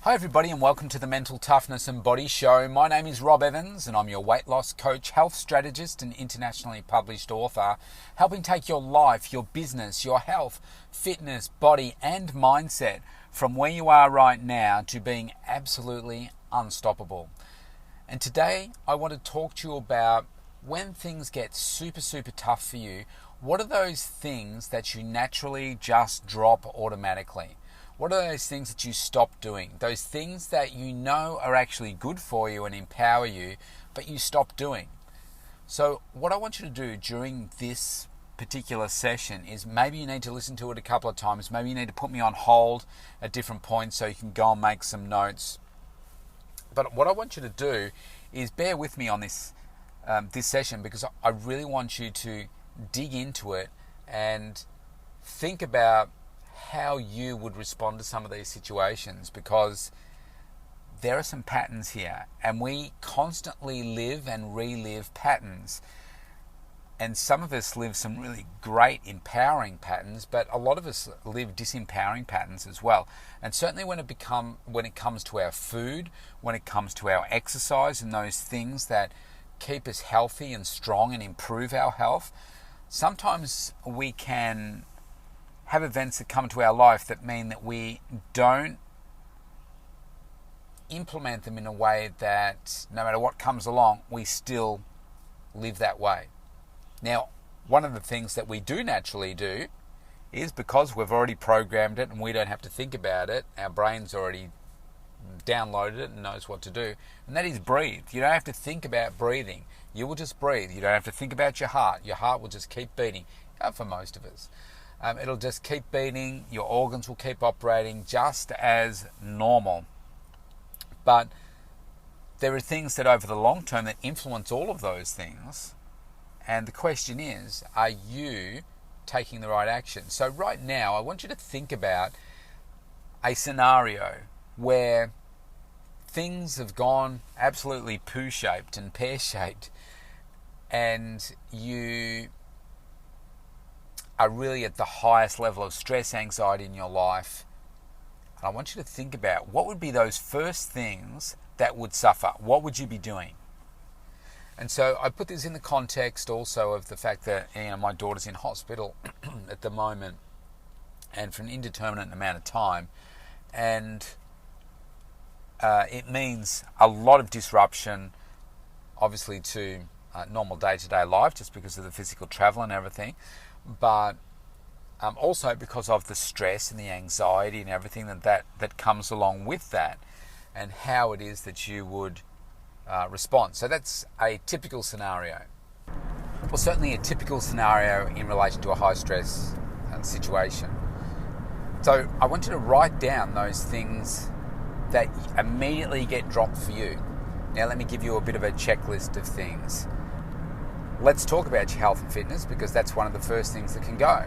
Hi everybody and welcome to the Mental Toughness and Body Show. My name is Rob Evans and I'm your weight loss coach, health strategist and internationally published author, helping take your life, your business, your health, fitness, body and mindset from where you are right now to being absolutely unstoppable. And today I want to talk to you about when things get super tough for you, what are those things that you naturally just drop automatically? What are those things that you stop doing? Those things that you know are actually good for you and empower you, but you stop doing. So what I want you to do during this particular session is maybe you need to listen to it a couple of times. Maybe you need to put me on hold at different points so you can go and make some notes. But what I want you to do is bear with me on this session, because I really want you to dig into it and think about how you would respond to some of these situations, because there are some patterns here and we constantly live and relive patterns, and some of us live some really great empowering patterns, but a lot of us live disempowering patterns as well. And certainly when it comes to our food, when it comes to our exercise and those things that keep us healthy and strong and improve our health, sometimes we can have events that come to our life that mean that we don't implement them in a way that no matter what comes along, we still live that way. Now, one of the things that we do naturally do is, because we've already programmed it and we don't have to think about it, our brain's already downloaded it and knows what to do, and that is breathe. You don't have to think about breathing. You will just breathe. You don't have to think about your heart. Your heart will just keep beating, for most of us. It'll just keep beating, your organs will keep operating just as normal. But there are things that over the long term that influence all of those things. And the question is, are you taking the right action? So right now, I want you to think about a scenario where things have gone absolutely poo-shaped and pear-shaped, and you are really at the highest level of stress, anxiety in your life. And I want you to think about what would be those first things that would suffer. What would you be doing? And so I put this in the context also of the fact that my daughter's in hospital at the moment, and for an indeterminate amount of time. And it means a lot of disruption, obviously, to normal day-to-day life, just because of the physical travel and everything. But also because of the stress and the anxiety and everything that comes along with that, and how it is that you would respond. So that's a typical scenario. Well, certainly a typical scenario in relation to a high stress situation. So I want you to write down those things that immediately get dropped for you. Now let me give you a bit of a checklist of things. Let's talk about your health and fitness, because that's one of the first things that can go.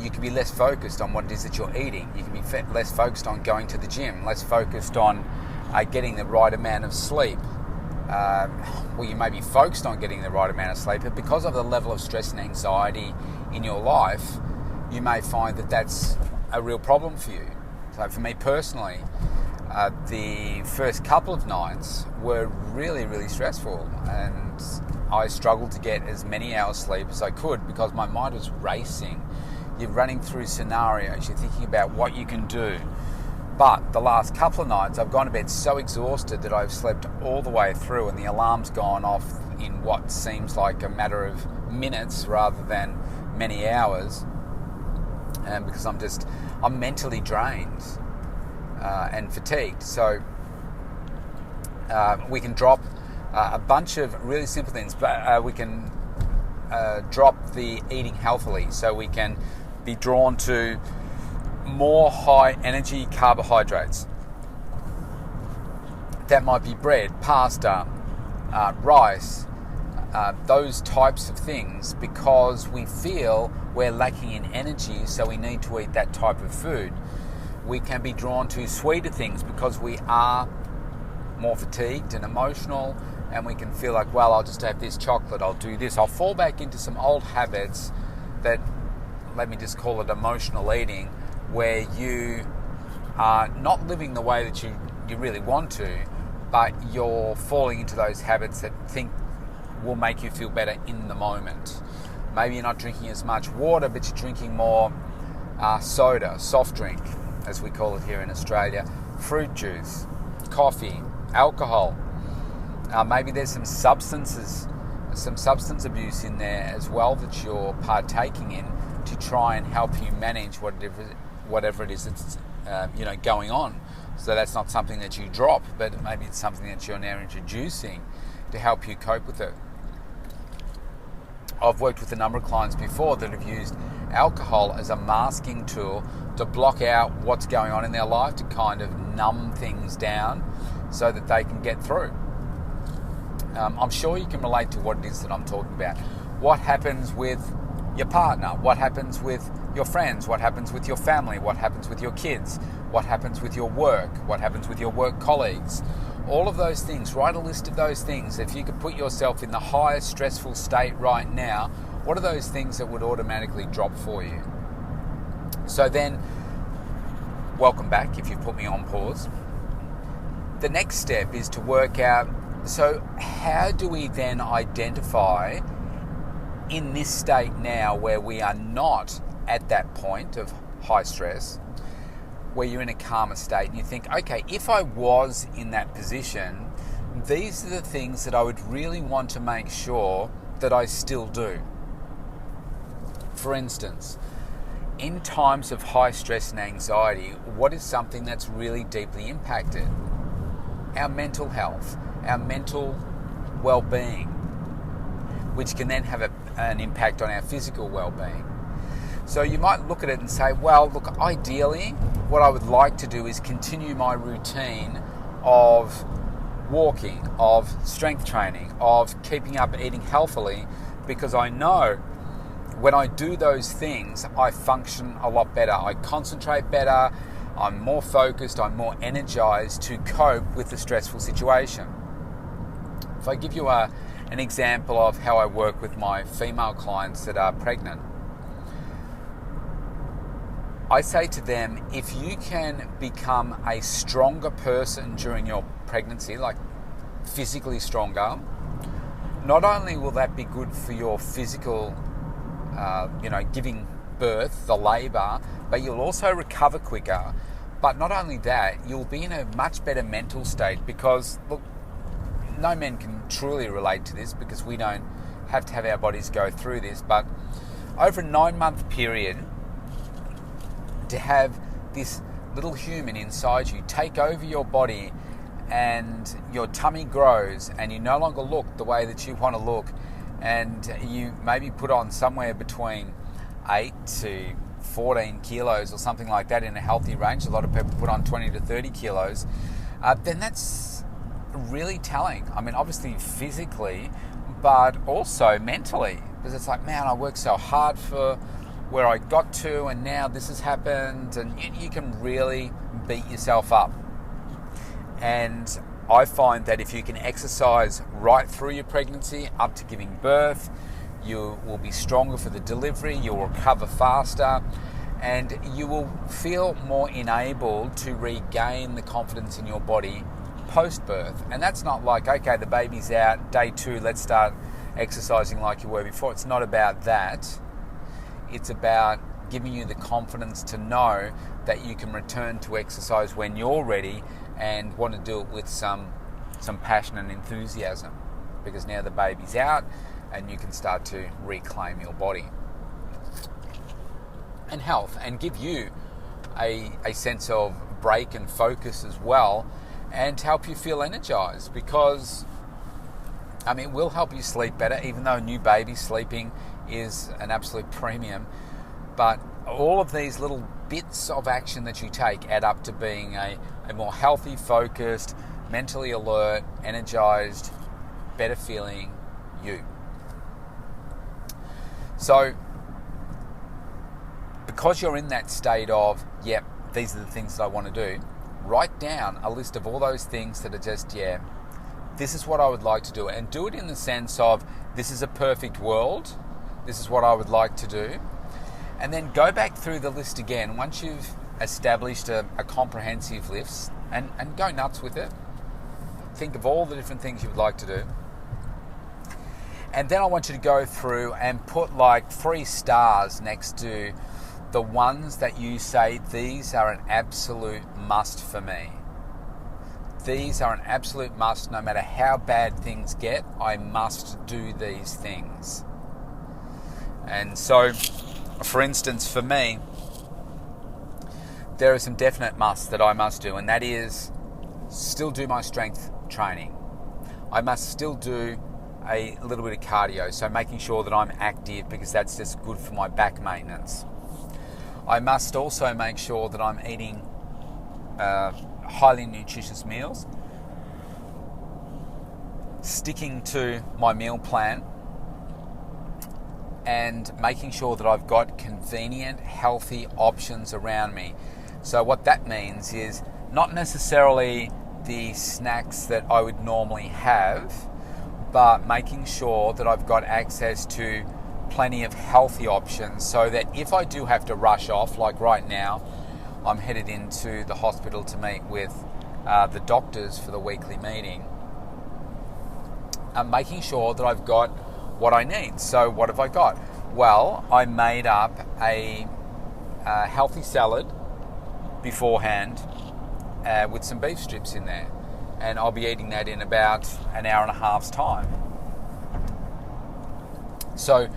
You can be less focused on what it is that you're eating. You can be less focused on going to the gym, less focused on getting the right amount of sleep. Well, you may be focused on getting the right amount of sleep, but because of the level of stress and anxiety in your life, you may find that that's a real problem for you. So for me personally, the first couple of nights were really stressful, and I struggled to get as many hours sleep as I could because my mind was racing. You're running through scenarios, you're thinking about what you can do. But the last couple of nights, I've gone to bed so exhausted that I've slept all the way through, and the alarm's gone off in what seems like a matter of minutes rather than many hours. And because I'm mentally drained and fatigued. So we can drop a bunch of really simple things, but we can drop the eating healthily. So we can be drawn to more high energy carbohydrates. That might be bread, pasta, rice, those types of things, because we feel we're lacking in energy, so we need to eat that type of food. We can be drawn to sweeter things because we are more fatigued and emotional, and we can feel like, well, I'll just have this chocolate, I'll do this. I'll fall back into some old habits that, let me just call it emotional eating, where you are not living the way that you really want to, but you're falling into those habits that will make you feel better in the moment. Maybe you're not drinking as much water, but you're drinking more soda, soft drink, as we call it here in Australia, fruit juice, coffee, alcohol. Maybe there's some substance abuse in there as well that you're partaking in to try and help you manage whatever it is that's going on. So that's not something that you drop, but maybe it's something that you're now introducing to help you cope with it. I've worked with a number of clients before that have used alcohol as a masking tool to block out what's going on in their life, to kind of numb things down so that they can get through. I'm sure you can relate to what it is that I'm talking about. What happens with your partner? What happens with your friends? What happens with your family? What happens with your kids? What happens with your work? What happens with your work colleagues? All of those things. Write a list of those things. If you could put yourself in the highest stressful state right now, what are those things that would automatically drop for you? So then, welcome back if you've put me on pause. The next step is to work out, so how do we then identify in this state now where we are not at that point of high stress, where you're in a calmer state and you think, okay, if I was in that position, these are the things that I would really want to make sure that I still do. For instance, in times of high stress and anxiety, what is something that's really deeply impacted? Our mental health, our mental well-being, which can then have an impact on our physical well-being. So you might look at it and say, well, look, ideally, what I would like to do is continue my routine of walking, of strength training, of keeping up eating healthily, because I know when I do those things, I function a lot better. I concentrate better, I'm more focused, I'm more energized to cope with the stressful situation. If I give you an example of how I work with my female clients that are pregnant, I say to them, if you can become a stronger person during your pregnancy, like physically stronger, not only will that be good for your physical, giving birth, the labour, but you'll also recover quicker. But not only that, you'll be in a much better mental state because, look, no men can truly relate to this because we don't have to have our bodies go through this, but over a 9-month period, to have this little human inside you take over your body and your tummy grows and you no longer look the way that you want to look, and you maybe put on somewhere between 8 to 14 kilos or something like that in a healthy range. A lot of people put on 20 to 30 kilos. Then that's really telling. I mean, obviously physically, but also mentally, because it's like, man, I worked so hard for where I got to, and now this has happened, and you can really beat yourself up. And I find that if you can exercise right through your pregnancy up to giving birth, you will be stronger for the delivery, you'll recover faster, and you will feel more enabled to regain the confidence in your body post-birth. And that's not like, okay, the baby's out, day 2, let's start exercising like you were before. It's not about that. It's about giving you the confidence to know that you can return to exercise when you're ready and want to do it with some passion and enthusiasm, because now the baby's out and you can start to reclaim your body and health, and give you a sense of break and focus as well, and help you feel energized, because it will help you sleep better, even though a new baby sleeping is an absolute premium. But all of these little bits of action that you take add up to being a more healthy, focused, mentally alert, energized, better feeling you. So, because you're in that state of, yep, these are the things that I want to do, write down a list of all those things that are just, this is what I would like to do. And do it in the sense of, this is a perfect world, this is what I would like to do. And then go back through the list again once you've established a comprehensive list and go nuts with it. Think of all the different things you would like to do. And then I want you to go through and put like 3 stars next to the ones that you say, these are an absolute must for me. These are an absolute must. No matter how bad things get, I must do these things. And so, for instance, for me, there are some definite musts that I must do, and that is still do my strength training. I must still do a little bit of cardio, so making sure that I'm active, because that's just good for my back maintenance. I must also make sure that I'm eating highly nutritious meals, sticking to my meal plan, and making sure that I've got convenient, healthy options around me. So what that means is not necessarily the snacks that I would normally have, but making sure that I've got access to plenty of healthy options, so that if I do have to rush off, like right now, I'm headed into the hospital to meet with the doctors for the weekly meeting, I'm making sure that I've got what I need. So what have I got? Well, I made up a healthy salad beforehand with some beef strips in there, and I'll be eating that in about an hour and a half's time. So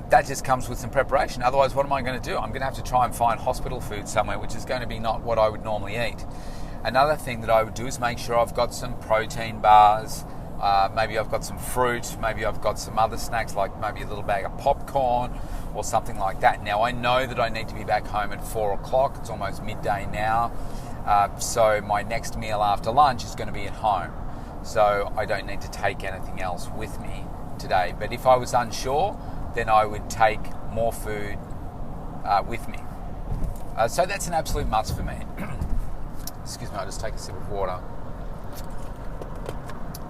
that just comes with some preparation. Otherwise, what am I going to do? I'm going to have to try and find hospital food somewhere, which is going to be not what I would normally eat. Another thing that I would do is make sure I've got some protein bars, maybe I've got some fruit, maybe I've got some other snacks, like maybe a little bag of popcorn or something like that. Now, I know that I need to be back home at 4 o'clock. It's almost midday now. So my next meal after lunch is going to be at home. So I don't need to take anything else with me today. But if I was unsure, then I would take more food with me. So that's an absolute must for me. Excuse me, I'll just take a sip of water.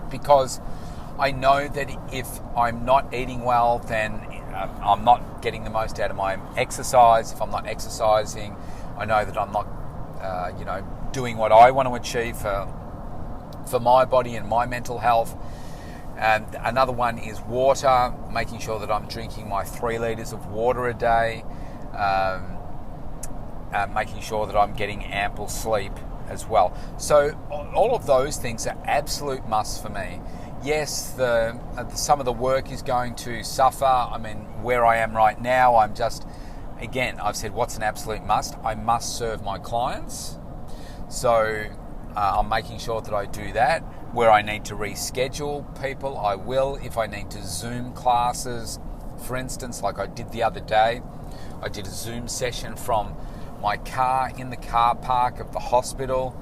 Because I know that if I'm not eating well, then I'm not getting the most out of my exercise. If I'm not exercising, I know that I'm not doing what I want to achieve for my body and my mental health. And another one is water, making sure that I'm drinking my 3 litres of water a day, making sure that I'm getting ample sleep as well. So all of those things are absolute musts for me. Yes, some of the work is going to suffer. I mean, where I am right now, I'm just, again, I've said what's an absolute must? I must serve my clients. So I'm making sure that I do that. Where I need to reschedule people, I will. If I need to Zoom classes, for instance, like I did the other day, I did a Zoom session from my car in the car park of the hospital,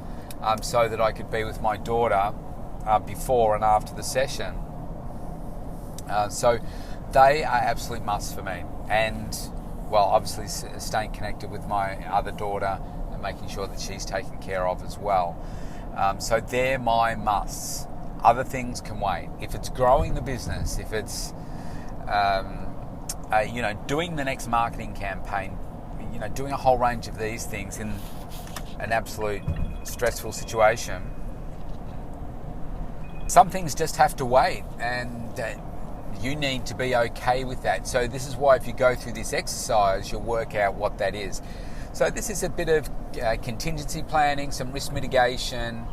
so that I could be with my daughter before and after the session. So they are absolute musts for me. And, well, obviously staying connected with my other daughter and making sure that she's taken care of as well. So they're my musts. Other things can wait. If it's growing the business, if it's doing the next marketing campaign, doing a whole range of these things in an absolute stressful situation, some things just have to wait, and you need to be okay with that. So this is why if you go through this exercise, you'll work out what that is. So this is a bit of contingency planning, some risk mitigation,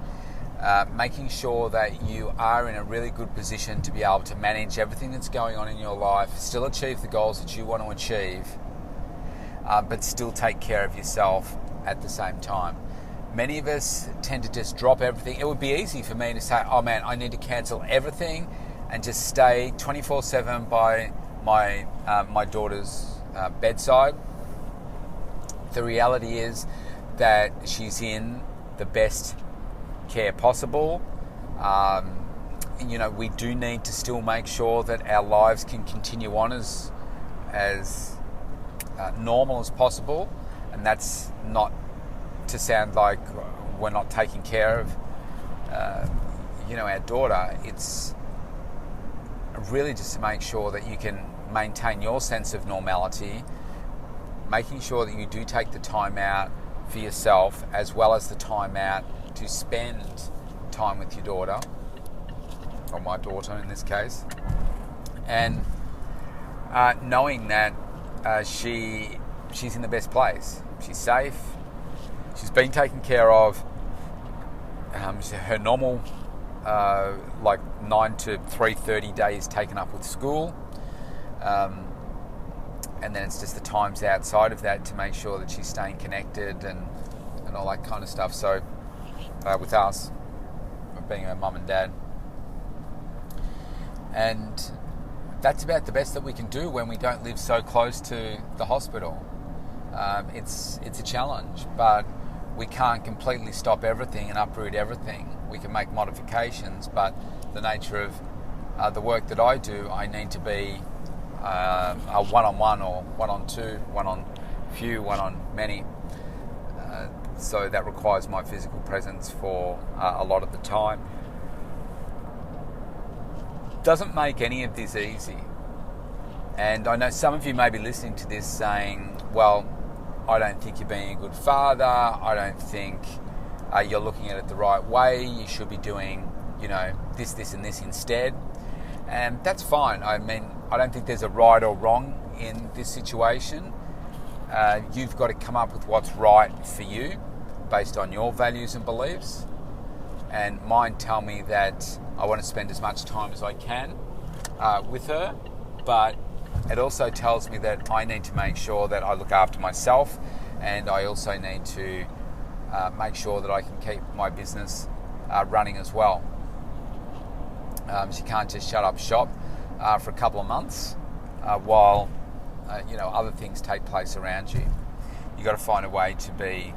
making sure that you are in a really good position to be able to manage everything that's going on in your life, still achieve the goals that you want to achieve, but still take care of yourself at the same time. Many of us tend to just drop everything. It would be easy for me to say, oh man, I need to cancel everything and just stay 24/7 by my daughter's bedside. The reality is that she's in the best care possible. We do need to still make sure that our lives can continue on as normal as possible, and that's not to sound like we're not taking care of our daughter. It's really just to make sure that you can maintain your sense of normality, making sure that you do take the time out for yourself, as well as the time out to spend time with your daughter, or my daughter in this case, and knowing that she's in the best place. She's safe. She's been taken care of. Her normal 9 to 3:30 days taken up with school, and then it's just the times outside of that to make sure that she's staying connected and all that kind of stuff. So with us being her mum and dad, and that's about the best that we can do when we don't live so close to the hospital. It's a challenge, but we can't completely stop everything and uproot everything. We can make modifications, but the nature of the work that I do, I need to be a one-on-one or one-on-two, one-on-few, one-on-many. So that requires my physical presence for a lot of the time. Doesn't make any of this easy. And I know some of you may be listening to this saying, well, I don't think you're being a good father. I don't think you're looking at it the right way. You should be doing, this and this instead. And that's fine. I mean, I don't think there's a right or wrong in this situation. You've got to come up with what's right for you based on your values and beliefs. And mine tell me that I want to spend as much time as I can with her, but it also tells me that I need to make sure that I look after myself, and I also need to make sure that I can keep my business running as well. So you can't just shut up shop for a couple of months while other things take place around you. You've got to find a way to be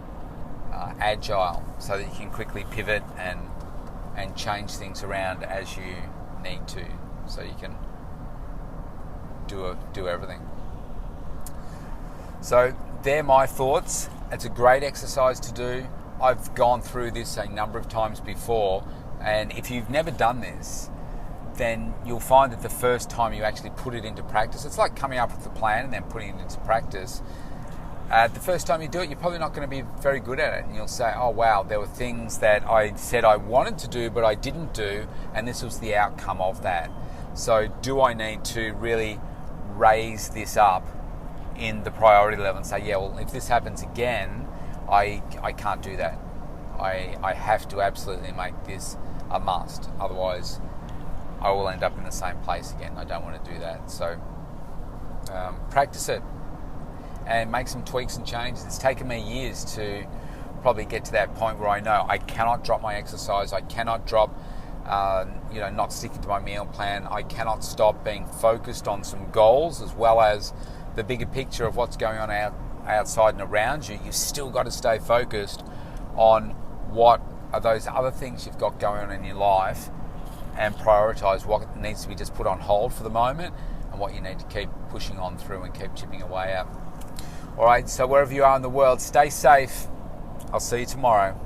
agile so that you can quickly pivot and change things around as you need to, so you can do everything. So they're my thoughts. It's a great exercise to do. I've gone through this a number of times before, and if you've never done this, then you'll find that the first time you actually put it into practice, it's like coming up with a plan and then putting it into practice. The first time you do it, you're probably not going to be very good at it, and you'll say, oh wow, there were things that I said I wanted to do but I didn't do, and this was the outcome of that. So do I need to really raise this up in the priority level and say, yeah, well, if this happens again, I can't do that. I have to absolutely make this a must, otherwise I will end up in the same place again. I don't want to do that. So practice it and make some tweaks and changes. It's taken me years to probably get to that point where I know I cannot drop my exercise. I cannot drop not sticking to my meal plan. I cannot stop being focused on some goals as well as the bigger picture of what's going on outside and around you. You've still got to stay focused on what are those other things you've got going on in your life and prioritise what needs to be just put on hold for the moment and what you need to keep pushing on through and keep chipping away at. All right, so wherever you are in the world, stay safe. I'll see you tomorrow.